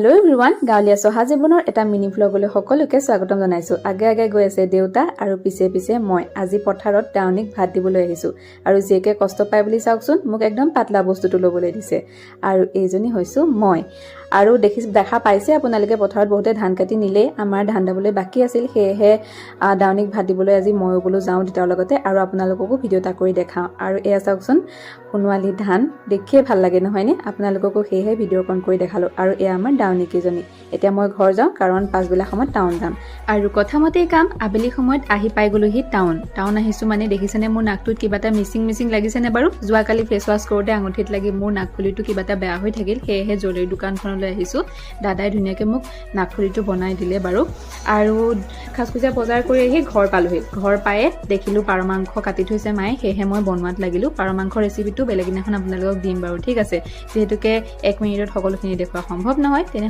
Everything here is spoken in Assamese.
হেল্ল' এভৰিৱান, গাঁৱলীয়া চহা জীৱনৰ এটা মিনি ভ্লগলৈ সকলোকে স্বাগতম জনাইছোঁ। আগে গৈ আছে দেউতা আৰু পিছে মই আজি পথাৰত দাউনীক ভাত দিবলৈ আহিছোঁ। আৰু যিয়েকে কষ্ট পায় বুলি চাওকচোন, মোক একদম পাতলা বস্তুটো ল'বলৈ দিছে। আৰু এইজনী হৈছোঁ মই। আৰু দেখা পাইছে আপোনালোকে পথাৰত বহুতে ধান কাটি নিলেই, আমাৰ ধান দাবলৈ বাকী আছিল। সেয়েহে দাউনীক ভাত দিবলৈ আজি ময়ো বোলো যাওঁ দেউতাৰ লগতে, আৰু আপোনালোককো ভিডিঅ' এটা কৰি দেখাওঁ। আৰু এয়া চাওকচোন, সোণোৱালী ধান দেখিয়ে ভাল লাগে নহয়নে? আপোনালোককো সেয়েহে ভিডিঅ'কণ কৰি দেখালোঁ। আৰু এয়া আমাৰ দাউনী কেইজনী। এতিয়া মই ঘৰ যাওঁ, কাৰণ পাছবেলা সময়ত টাউন যাম। আৰু কথামতেই কাম, আবেলি সময়ত আহি পাই গ'লোহি টাউন আহিছোঁ। মানে দেখিছেনে মোৰ নাকটোত কিবা এটা মিচিং লাগিছেনে বাৰু? যোৱাকালি ফেচ ৱাছ কৰোঁতে আঙুঠিত লাগি মোৰ নাকফুলিটো কিবা এটা বেয়া হৈ থাকিল। সেয়েহে জুৱেলাৰী দোকানখনলৈ আহিছোঁ। দাদাই ধুনীয়াকৈ মোক নাকফুলিটো বনাই দিলে বাৰু। আৰু খাচখুচীয়া বজাৰ কৰি আহি ঘৰ পালোহি। ঘৰ পায়ে দেখিলোঁ পাৰ মাংস কাটি থৈছে মায়ে, সেয়েহে মই বনোৱাত লাগিলোঁ। পাৰ মাংস ৰেচিপিটো বেলেগ দিনাখন আপোনালোকক দিম বাৰু, ঠিক আছে? যিহেতুকে 1 মিনিটত সকলোখিনি দেখুওৱা সম্ভৱ নহয়।